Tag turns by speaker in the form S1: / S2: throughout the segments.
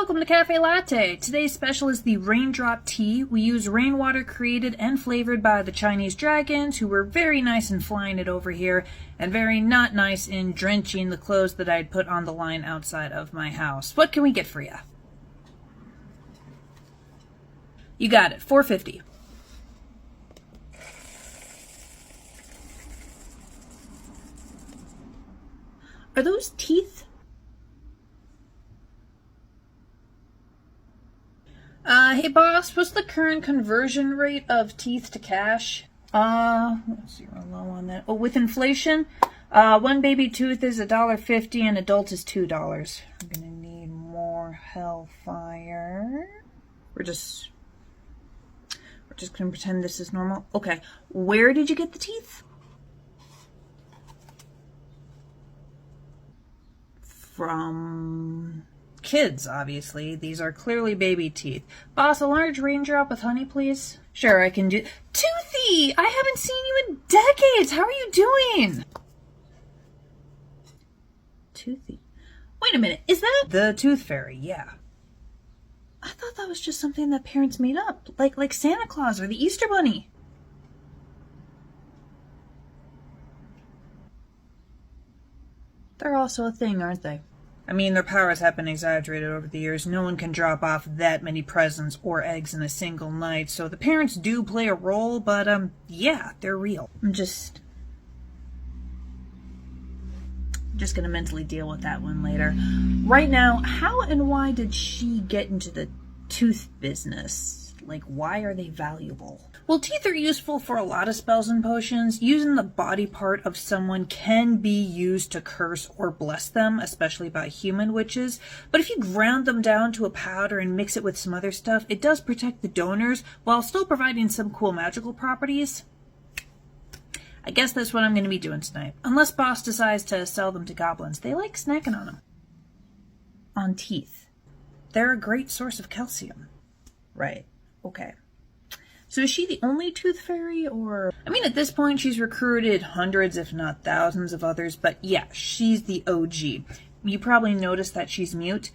S1: Welcome to CaFae Latte. Today's special is the raindrop tea. We use rainwater created and flavored by the Chinese dragons, who were very nice in flying it over here, and very not nice in drenching the clothes that I'd put on the line outside of my house. What can we get for you? You got it, $4.50. Are those teeth? Hey boss, what's the current conversion rate of teeth to cash? Let's see, we're low on that. Oh, with inflation, one baby tooth is $1.50 and adult is $2. I'm gonna need more hellfire. We're just gonna pretend this is normal. Okay, where did you get the teeth? From kids, obviously. These are clearly baby teeth. Boss, a large raindrop with honey, please. Sure, I can do. Toothy! I haven't seen you in decades! How are you doing? Toothy. Wait a minute, is that the tooth fairy? Yeah. I thought that was just something that parents made up, like Santa Claus or the Easter Bunny. They're also a thing, aren't they? I mean, their powers have been exaggerated over the years. No one can drop off that many presents or eggs in a single night, so the parents do play a role, but, yeah, they're real. I'm just gonna mentally deal with that one later. Right now, how and why did she get into the tooth business? Like, why are they valuable? Well, teeth are useful for a lot of spells and potions. Using the body part of someone can be used to curse or bless them, especially by human witches. But if you ground them down to a powder and mix it with some other stuff, it does protect the donors while still providing some cool magical properties. I guess that's what I'm going to be doing tonight. Unless boss decides to sell them to goblins. They like snacking on them. On teeth. They're a great source of calcium. Right. Okay. So is she the only tooth fairy, or... I mean, at this point, she's recruited hundreds, if not thousands of others, but yeah, she's the OG. You probably noticed that she's mute.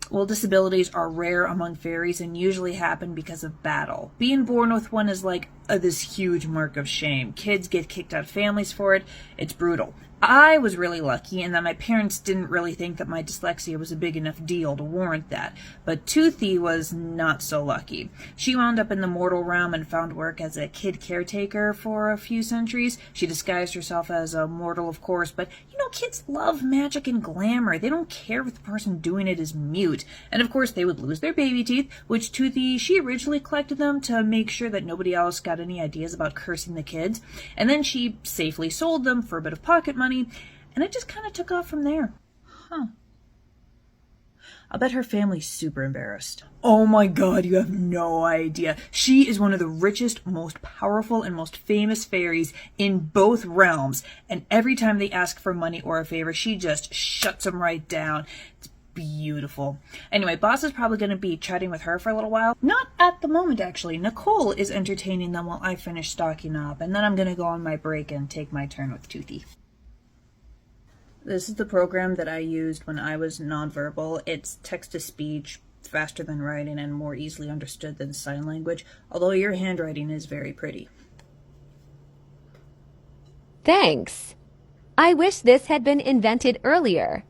S1: Well, disabilities are rare among fairies and usually happen because of battle. Being born with one is like this huge mark of shame. Kids get kicked out of families for it. It's brutal. I was really lucky in that my parents didn't really think that my dyslexia was a big enough deal to warrant that. But Toothy was not so lucky. She wound up in the mortal realm and found work as a kid caretaker for a few centuries. She disguised herself as a mortal, of course, but you know, kids love magic and glamour. They don't care if the person doing it is mute. And of course, they would lose their baby teeth, which Toothy, she originally collected them to make sure that nobody else got any ideas about cursing the kids. And then she safely sold them for a bit of pocket money. And it just kind of took off from there. Huh. I'll bet her family's super embarrassed. Oh my god, you have no idea. She is one of the richest, most powerful, and most famous fairies in both realms. And every time they ask for money or a favor, she just shuts them right down. It's beautiful. Anyway, boss is probably going to be chatting with her for a little while. Not at the moment, actually. Nicole is entertaining them while I finish stocking up. And then I'm going to go on my break and take my turn with Toothy. This is the program that I used when I was nonverbal. It's text-to-speech, faster than writing, and more easily understood than sign language, although your handwriting is very pretty.
S2: Thanks. I wish this had been invented earlier.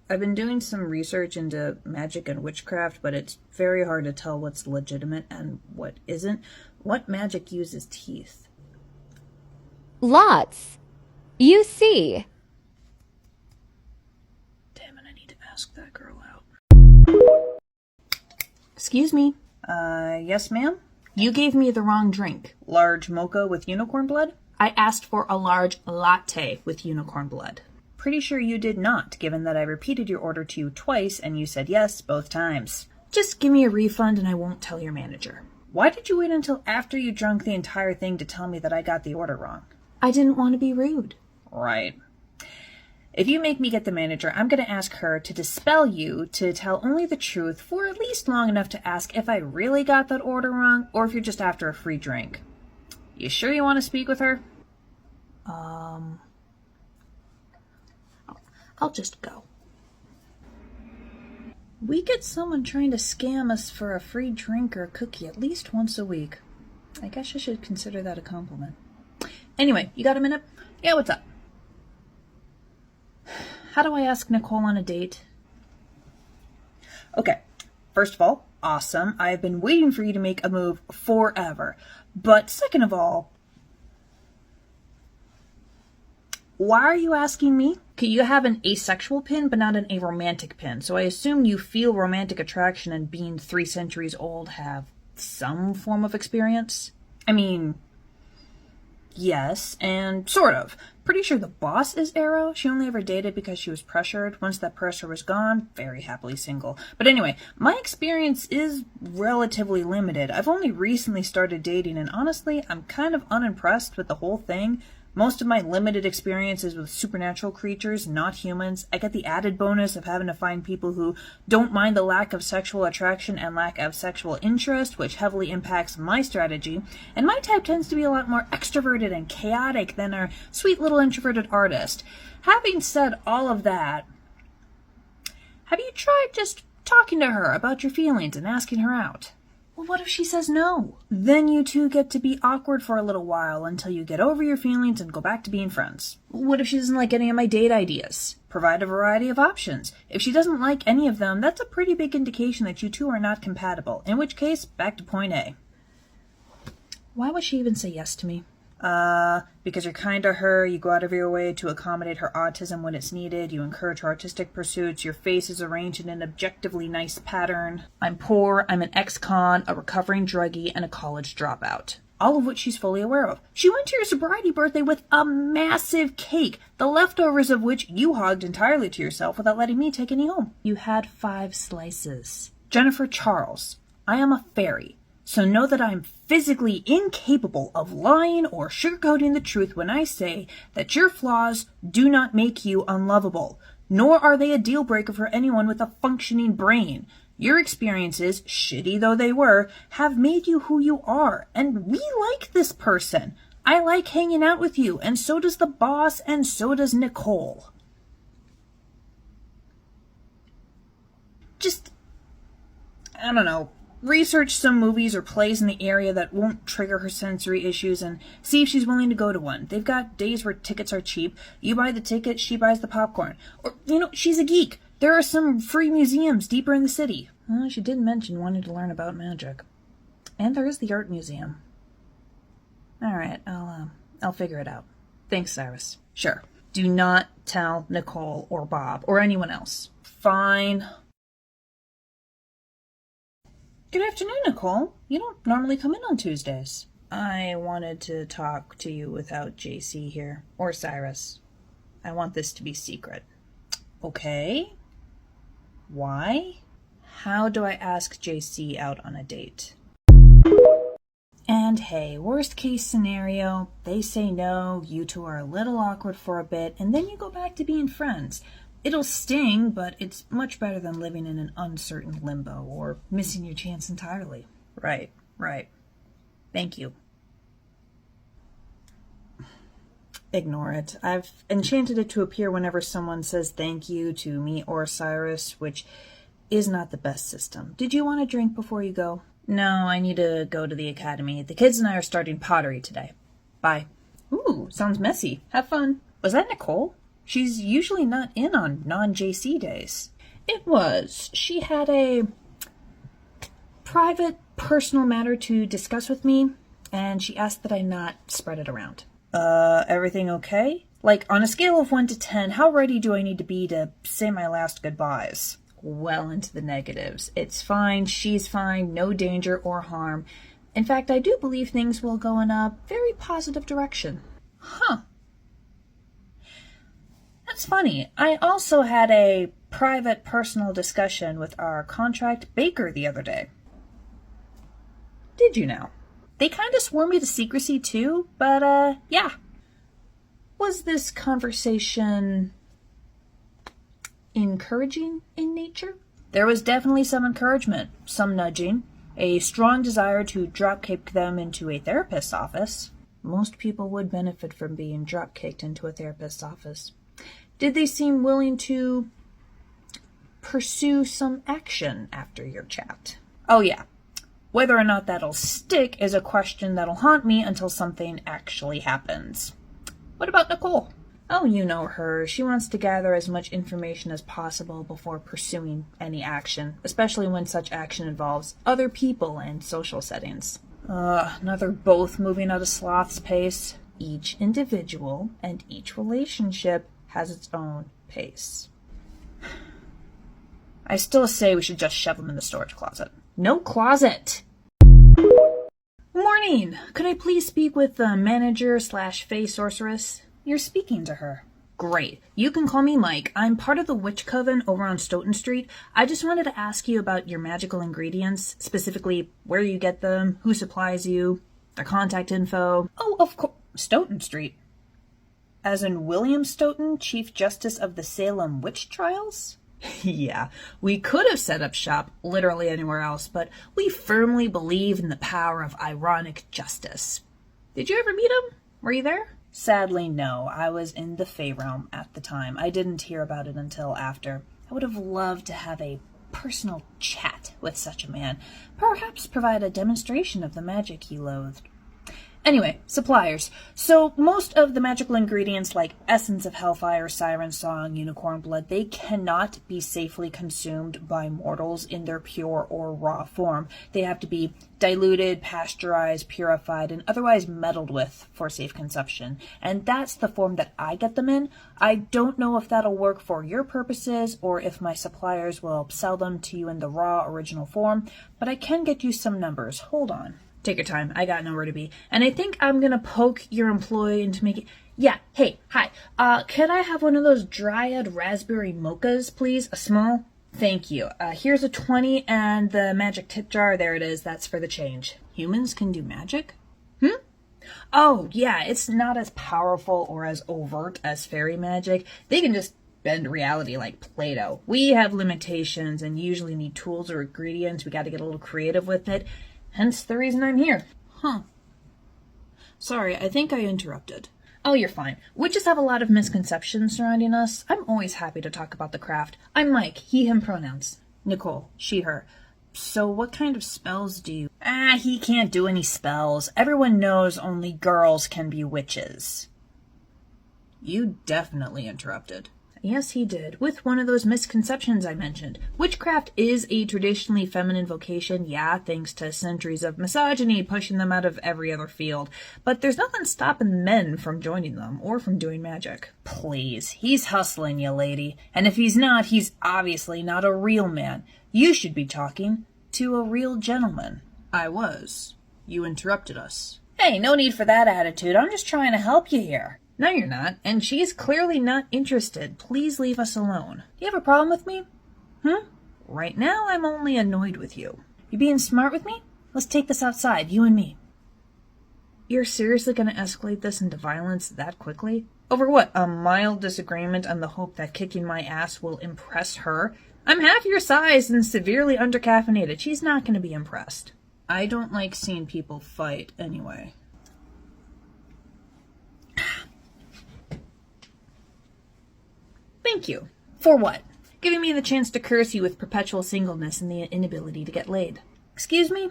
S1: I've been doing some research into magic and witchcraft, but it's very hard to tell what's legitimate and what isn't. What magic uses teeth?
S2: Lots. You see.
S1: Damn it, I need to ask that girl out. Excuse me. Yes, ma'am? You gave me the wrong drink. Large mocha with unicorn blood? I asked for a large latte with unicorn blood. Pretty sure you did not, given that I repeated your order to you twice and you said yes both times. Just give me a refund and I won't tell your manager. Why did you wait until after you drank the entire thing to tell me that I got the order wrong? I didn't want to be rude. Right. If you make me get the manager, I'm going to ask her to dispel you to tell only the truth for at least long enough to ask if I really got that order wrong or if you're just after a free drink. You sure you want to speak with her? I'll just go. We get someone trying to scam us for a free drink or a cookie at least once a week. I guess I should consider that a compliment. Anyway, you got a minute? Yeah, what's up? How do I ask Nicole on a date? Okay, first of all, awesome. I've been waiting for you to make a move forever. But second of all, why are you asking me? Okay, you have an asexual pin, but not an aromantic pin. So I assume you feel romantic attraction and being 3 centuries old have some form of experience? I mean, yes, and sort of. Pretty sure the boss is Arrow. She only ever dated because she was pressured. Once that pressure was gone, very happily single. But anyway, my experience is relatively limited. I've only recently started dating, and honestly, I'm kind of unimpressed with the whole thing. Most of my limited experiences with supernatural creatures, not humans. I get the added bonus of having to find people who don't mind the lack of sexual attraction and lack of sexual interest, which heavily impacts my strategy. And my type tends to be a lot more extroverted and chaotic than our sweet little introverted artist. Having said all of that, have you tried just talking to her about your feelings and asking her out? Well, what if she says no? Then you two get to be awkward for a little while until you get over your feelings and go back to being friends. What if she doesn't like any of my date ideas? Provide a variety of options. If she doesn't like any of them, that's a pretty big indication that you two are not compatible. In which case, back to point A. Why would she even say yes to me? Because you're kind to her, you go out of your way to accommodate her autism when it's needed, you encourage her artistic pursuits, your face is arranged in an objectively nice pattern. I'm poor, I'm an ex-con, a recovering druggie, and a college dropout. All of which she's fully aware of. She went to your sobriety birthday with a massive cake, the leftovers of which you hogged entirely to yourself without letting me take any home. You had 5 slices. Jennifer Charles, I am a fairy. So know that I'm physically incapable of lying or sugarcoating the truth when I say that your flaws do not make you unlovable, nor are they a deal breaker for anyone with a functioning brain. Your experiences, shitty though they were, have made you who you are, and we like this person. I like hanging out with you, and so does the boss, and so does Nicole. Just, I don't know. Research some movies or plays in the area that won't trigger her sensory issues and see if she's willing to go to one. They've got days where tickets are cheap. You buy the ticket, she buys the popcorn. Or, she's a geek. There are some free museums deeper in the city. Well, she did mention wanting to learn about magic. And there is the art museum. All right, I'll figure it out. Thanks, Cyrus. Sure. Do not tell Nicole or Bob or anyone else. Fine. Good afternoon, Nicole. You don't normally come in on Tuesdays. I wanted to talk to you without JC here, or Cyrus. I want this to be secret. Okay. Why? How do I ask JC out on a date? And hey, worst case scenario, they say no, you two are a little awkward for a bit, and then you go back to being friends. It'll sting, but it's much better than living in an uncertain limbo or missing your chance entirely. Right. Thank you. Ignore it. I've enchanted it to appear whenever someone says thank you to me or Cyrus, which is not the best system. Did you want a drink before you go? No, I need to go to the academy. The kids and I are starting pottery today. Bye. Ooh, sounds messy. Have fun. Was that Nicole? She's usually not in on non-JC days. It was. She had a private, personal matter to discuss with me, and she asked that I not spread it around. Everything okay? Like, on a scale of 1 to 10, how ready do I need to be to say my last goodbyes? Well into the negatives. It's fine, she's fine, no danger or harm. In fact, I do believe things will go in a very positive direction. Huh. That's funny. I also had a private, personal discussion with our contract baker the other day. Did you now? They kind of swore me to secrecy too, but yeah. Was this conversation encouraging in nature? There was definitely some encouragement, some nudging, a strong desire to drop-kick them into a therapist's office. Most people would benefit from being drop-kicked into a therapist's office. Did they seem willing to pursue some action after your chat. Oh yeah, whether or not that'll stick is a question that'll haunt me until something actually happens. What about Nicole? Oh, you know her. She wants to gather as much information as possible before pursuing any action, especially when such action involves other people and social settings. Another both moving at a sloth's pace. Each individual and each relationship has its own pace. I still say we should just shove them in the storage closet. No closet! Morning! Could I please speak with the manager/Fae Sorceress? You're speaking to her. Great. You can call me Mike. I'm part of the Witch Coven over on Stoughton Street. I just wanted to ask you about your magical ingredients, specifically where you get them, who supplies you, their contact info. Oh, of course. Stoughton Street. As in William Stoughton, Chief Justice of the Salem Witch Trials? Yeah, we could have set up shop literally anywhere else, but we firmly believe in the power of ironic justice. Did you ever meet him? Were you there? Sadly, no. I was in the Fae realm at the time. I didn't hear about it until after. I would have loved to have a personal chat with such a man. Perhaps provide a demonstration of the magic he loathed. Anyway, suppliers. So most of the magical ingredients like Essence of Hellfire, Siren Song, Unicorn Blood, they cannot be safely consumed by mortals in their pure or raw form. They have to be diluted, pasteurized, purified, and otherwise meddled with for safe consumption. And that's the form that I get them in. I don't know if that'll work for your purposes or if my suppliers will sell them to you in the raw original form, but I can get you some numbers. Hold on. Take your time. I got nowhere to be. And I think I'm going to poke your employee into making... Yeah, hey, hi. Could I have one of those Dryad Raspberry Mochas, please? A small? Thank you. Here's a 20 and the magic tip jar. There it is. That's for the change. Humans can do magic? Oh, yeah, it's not as powerful or as overt as fairy magic. They can just bend reality like Play-Doh. We have limitations and usually need tools or ingredients. We got to get a little creative with it. Hence the reason I'm here. Sorry, I think I interrupted. Oh, you're fine. Witches have a lot of misconceptions surrounding us. I'm always happy to talk about the craft. I'm Mike, he, him pronouns. Nicole, she, her. So what kind of spells do you... he can't do any spells. Everyone knows only girls can be witches. You definitely interrupted. Yes, he did, with one of those misconceptions I mentioned. Witchcraft is a traditionally feminine vocation, yeah, thanks to centuries of misogyny pushing them out of every other field. But there's nothing stopping men from joining them, or from doing magic. Please, he's hustling you, lady. And if he's not, he's obviously not a real man. You should be talking to a real gentleman. I was. You interrupted us. Hey, no need for that attitude. I'm just trying to help you here. No, you're not, and she's clearly not interested. Please leave us alone. Do you have a problem with me? Right now, I'm only annoyed with you. You being smart with me? Let's take this outside, you and me. You're seriously going to escalate this into violence that quickly? Over what, a mild disagreement and the hope that kicking my ass will impress her? I'm half your size and severely undercaffeinated. She's not going to be impressed. I don't like seeing people fight anyway. Thank you. For what? Giving me the chance to curse you with perpetual singleness and the inability to get laid. Excuse me?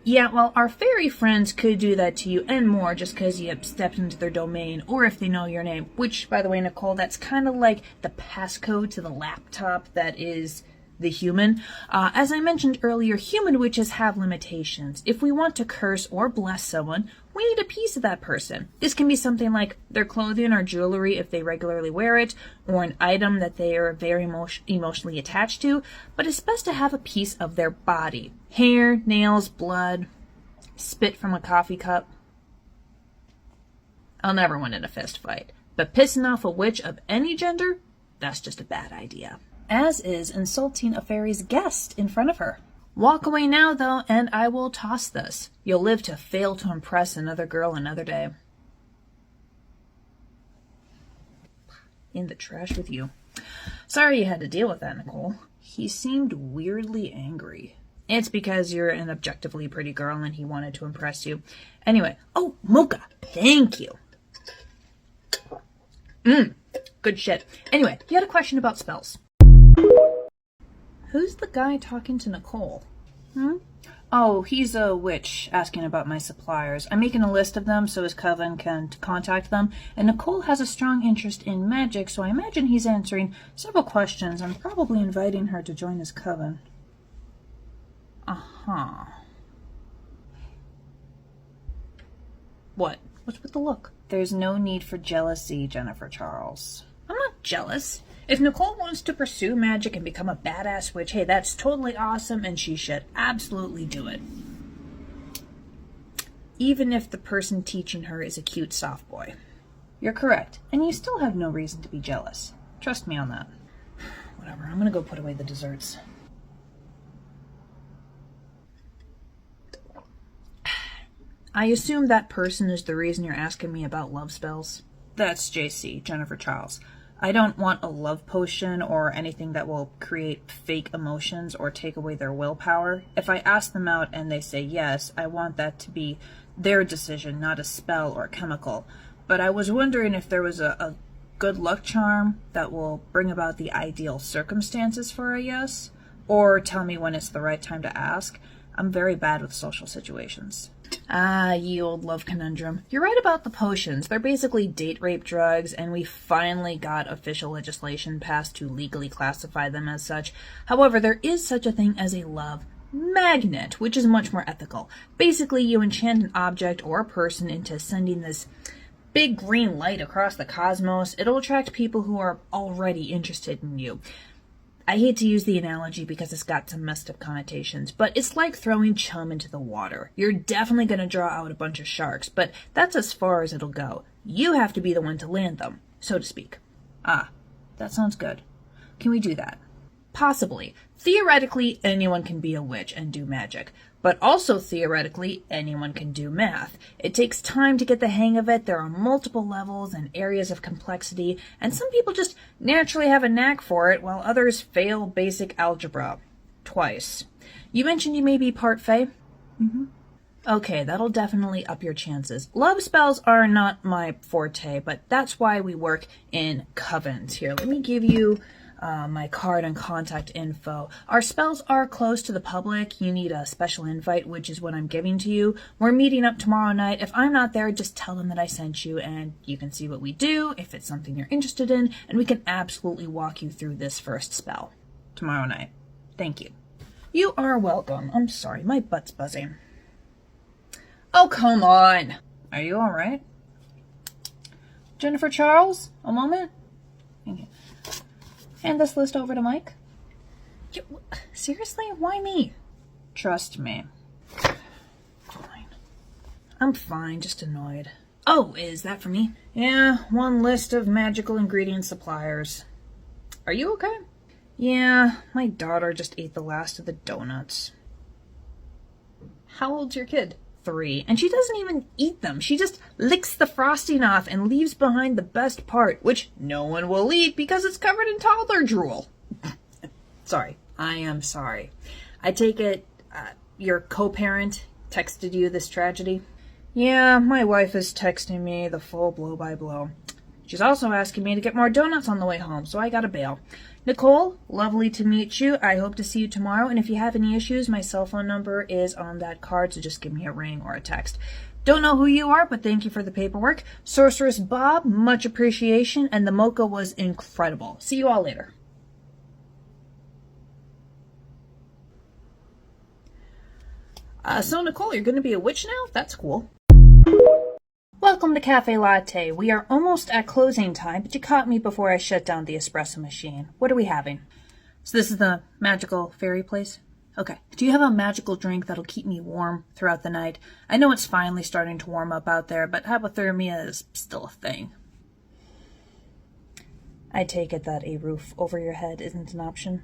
S1: Yeah, well, our fairy friends could do that to you and more just because you stepped into their domain, or if they know your name. Which, by the way, Nicole, that's kind of like the passcode to the laptop that is the human. As I mentioned earlier, human witches have limitations. If we want to curse or bless someone, we need a piece of that person. This can be something like their clothing or jewelry if they regularly wear it, or an item that they are very emotionally attached to, but it's best to have a piece of their body. Hair, nails, blood, spit from a coffee cup. I'll never win in a fist fight, but pissing off a witch of any gender, that's just a bad idea. As is insulting a fairy's guest in front of her. Walk away now, though, and I will toss this. You'll live to fail to impress another girl another day. In the trash with you. Sorry you had to deal with that, Nicole. He seemed weirdly angry. It's because you're an objectively pretty girl and he wanted to impress you. Anyway, oh, mocha. Thank you. Good shit. Anyway, you had a question about spells. Who's the guy talking to Nicole? Oh, he's a witch asking about my suppliers. I'm making a list of them so his coven can contact them, and Nicole has a strong interest in magic, so I imagine he's answering several questions and probably inviting her to join his coven. Uh-huh. What? What's with the look? There's no need for jealousy, Jennifer Charles. I'm not jealous. If Nicole wants to pursue magic and become a badass witch, hey, that's totally awesome, and she should absolutely do it. Even if the person teaching her is a cute soft boy. You're correct, and you still have no reason to be jealous. Trust me on that. Whatever, I'm gonna go put away the desserts. I assume that person is the reason you're asking me about love spells? That's JC, Jennifer Charles. I don't want a love potion or anything that will create fake emotions or take away their willpower. If I ask them out and they say yes, I want that to be their decision, not a spell or a chemical. But I was wondering if there was a good luck charm that will bring about the ideal circumstances for a yes, or tell me when it's the right time to ask. I'm very bad with social situations. Ah, ye old love conundrum. You're right about the potions. They're basically date rape drugs, and we finally got official legislation passed to legally classify them as such. However, there is such a thing as a love magnet, which is much more ethical. Basically, you enchant an object or a person into sending this big green light across the cosmos. It'll attract people who are already interested in you. I hate to use the analogy because it's got some messed up connotations, but it's like throwing chum into the water. You're definitely going to draw out a bunch of sharks, but that's as far as it'll go. You have to be the one to land them, so to speak. Ah, that sounds good. Can we do that? Possibly. Theoretically, anyone can be a witch and do magic, but also theoretically, anyone can do math. It takes time to get the hang of it. There are multiple levels and areas of complexity, and some people just naturally have a knack for it, while others fail basic algebra. Twice. You mentioned you may be part Fae? Okay, that'll definitely up your chances. Love spells are not my forte, but that's why we work in covens. Here, let me give you my card and contact info. Our spells are closed to the public. You need a special invite, which is what I'm giving to you. We're meeting up tomorrow night. If I'm not there, just tell them that I sent you, and you can see what we do, if it's something you're interested in, and we can absolutely walk you through this first spell. Tomorrow night. Thank you. You are welcome. I'm sorry, my butt's buzzing. Oh, come on. Are you all right? Jennifer Charles, a moment. Thank you. Hand this list over to Mike. Seriously? Why me? Trust me. Fine. I'm fine, just annoyed. Oh, is that for me? Yeah, one list of magical ingredient suppliers. Are you okay? Yeah, my daughter just ate the last of the donuts. How old's your kid? 3. And she doesn't even eat them. She just licks the frosting off and leaves behind the best part, which no one will eat because it's covered in toddler drool. Sorry. I am sorry. I take it your co-parent texted you this tragedy? Yeah, my wife is texting me the full blow-by-blow. She's also asking me to get more donuts on the way home, so I gotta bail. Nicole, lovely to meet you. I hope to see you tomorrow, and if you have any issues, my cell phone number is on that card, so just give me a ring or a text. Don't know who you are, but thank you for the paperwork. Sorceress Bob, much appreciation, and the mocha was incredible. See you all later. So Nicole, you're going to be a witch now? That's cool. Welcome to CaFae Latte. We are almost at closing time, but you caught me before I shut down the espresso machine. What are we having? So this is the magical fairy place? Okay. Do you have a magical drink that'll keep me warm throughout the night? I know it's finally starting to warm up out there, but hypothermia is still a thing. I take it that a roof over your head isn't an option?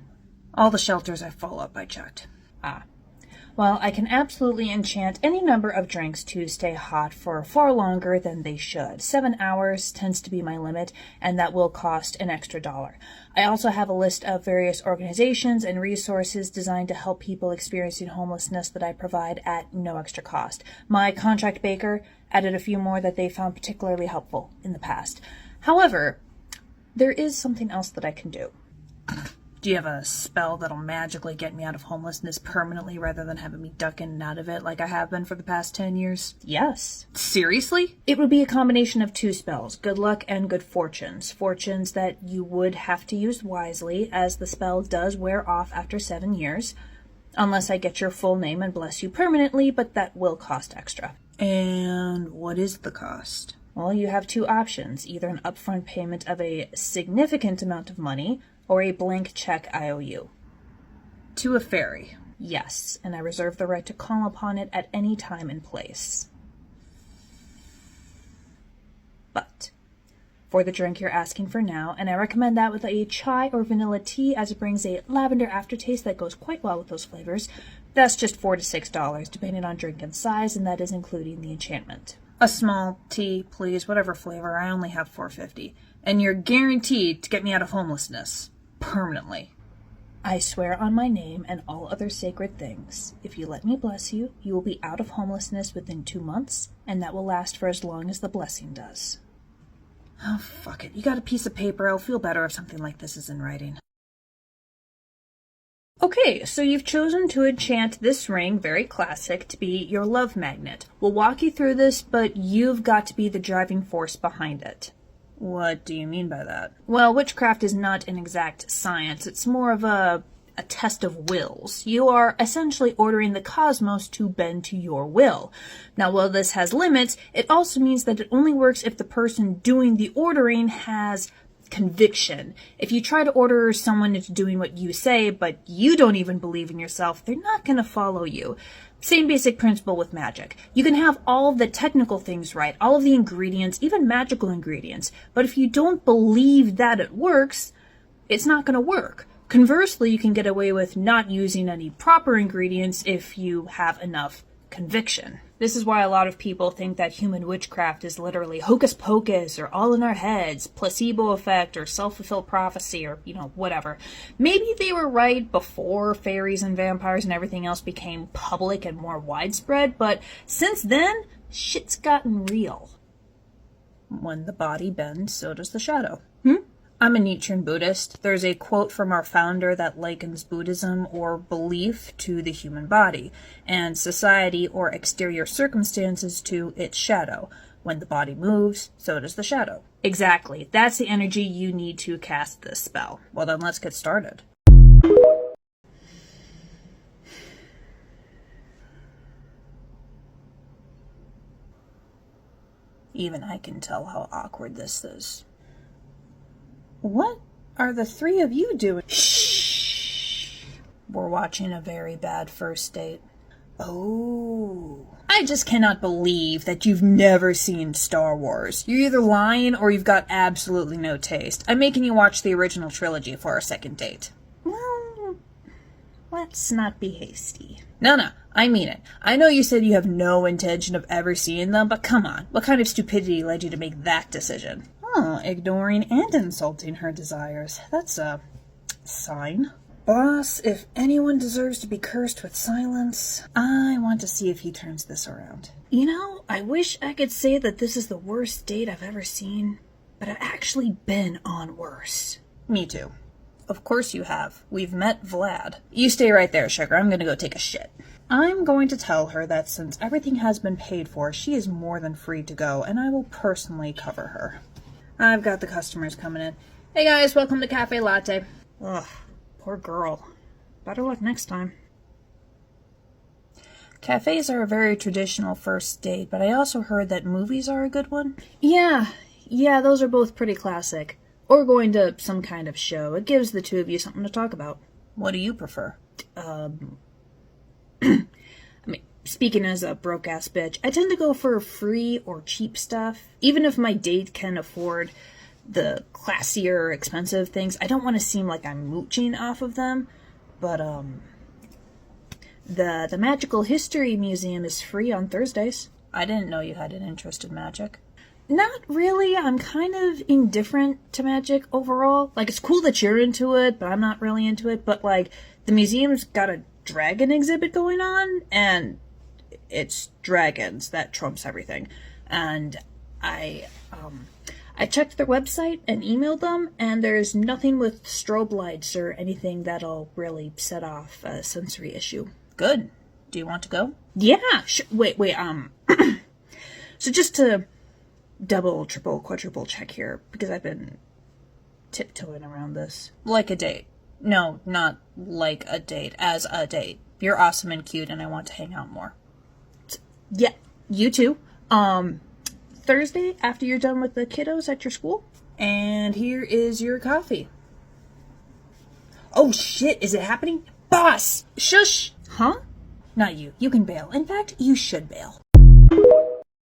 S1: All the shelters I follow up I checked. Ah. Well, I can absolutely enchant any number of drinks to stay hot for far longer than they should. 7 hours tends to be my limit, and that will cost an extra $1. I also have a list of various organizations and resources designed to help people experiencing homelessness that I provide at no extra cost. My contract baker added a few more that they found particularly helpful in the past. However, there is something else that I can do. Do you have a spell that'll magically get me out of homelessness permanently rather than having me duck in and out of it like I have been for the past 10 years? Yes. Seriously? It would be a combination of 2 spells, good luck and good fortunes. Fortunes that you would have to use wisely, as the spell does wear off after 7 years. Unless I get your full name and bless you permanently, but that will cost extra. And what is the cost? Well, you have 2 options, either an upfront payment of a significant amount of money, or a blank check IOU. To a fairy. Yes, and I reserve the right to call upon it at any time and place. But for the drink you're asking for now, and I recommend that with a chai or vanilla tea, as it brings a lavender aftertaste that goes quite well with those flavors, that's just $4 to $6, depending on drink and size, and that is including the enchantment. A small tea, please, whatever flavor. I only have $4.50. And you're guaranteed to get me out of homelessness. Permanently. I swear on my name and all other sacred things, if you let me bless you, you will be out of homelessness within 2 months, and that will last for as long as the blessing does. Oh, fuck it. You got a piece of paper. I'll feel better if something like this is in writing. Okay, so you've chosen to enchant this ring, very classic, to be your love magnet. We'll walk you through this, but you've got to be the driving force behind it. What do you mean by that? Well, witchcraft is not an exact science. It's more of a test of wills. You are essentially ordering the cosmos to bend to your will. Now, while this has limits, it also means that it only works if the person doing the ordering has conviction. If you try to order someone into doing what you say, but you don't even believe in yourself, they're not going to follow you. Same basic principle with magic. You can have all of the technical things right, all of the ingredients, even magical ingredients, but if you don't believe that it works, it's not going to work. Conversely, you can get away with not using any proper ingredients if you have enough conviction. This is why a lot of people think that human witchcraft is literally hocus pocus or all in our heads, placebo effect or self-fulfilled prophecy or, whatever. Maybe they were right before fairies and vampires and everything else became public and more widespread, but since then, shit's gotten real. When the body bends, so does the shadow. I'm a Nietzschean Buddhist. There's a quote from our founder that likens Buddhism or belief to the human body, and society or exterior circumstances to its shadow. When the body moves, so does the shadow. Exactly. That's the energy you need to cast this spell. Well then, let's get started. Even I can tell how awkward this is. What are the 3 of you doing? Shh. We're watching a very bad first date. Oh. I just cannot believe that you've never seen Star Wars. You're either lying or you've got absolutely no taste. I'm making you watch the original trilogy for our second date. Well, let's not be hasty. No, I mean it. I know you said you have no intention of ever seeing them, but come on. What kind of stupidity led you to make that decision? Oh, ignoring and insulting her desires. That's a sign. Boss, if anyone deserves to be cursed with silence, I want to see if he turns this around. I wish I could say that this is the worst date I've ever seen, but I've actually been on worse. Me too. Of course you have. We've met Vlad. You stay right there, sugar. I'm gonna go take a shit. I'm going to tell her that since everything has been paid for, she is more than free to go, and I will personally cover her. I've got the customers coming in. Hey guys, welcome to CaFae Latte. Ugh, poor girl. Better luck next time. Cafes are a very traditional first date, but I also heard that movies are a good one. Yeah, those are both pretty classic. Or going to some kind of show. It gives the 2 of you something to talk about. What do you prefer? Speaking as a broke-ass bitch, I tend to go for free or cheap stuff. Even if my date can afford the classier, expensive things, I don't want to seem like I'm mooching off of them. But, the Magical History Museum is free on Thursdays. I didn't know you had an interest in magic. Not really. I'm kind of indifferent to magic overall. It's cool that you're into it, but I'm not really into it. But, the museum's got a dragon exhibit going on, and it's dragons that trumps everything. And I I checked their website and emailed them, and there's nothing with strobe lights or anything that'll really set off a sensory issue. Good. Do you want to go? Yeah. Wait. So just to double, triple, quadruple check here, because I've been tiptoeing around this. Like a date. No, not like a date, as a date. You're awesome and cute, and I want to hang out more. Yeah, you too. Thursday, after you're done with the kiddos at your school. And here is your coffee. Oh shit, is it happening? Boss! Shush! Huh? Not you. You can bail. In fact, you should bail.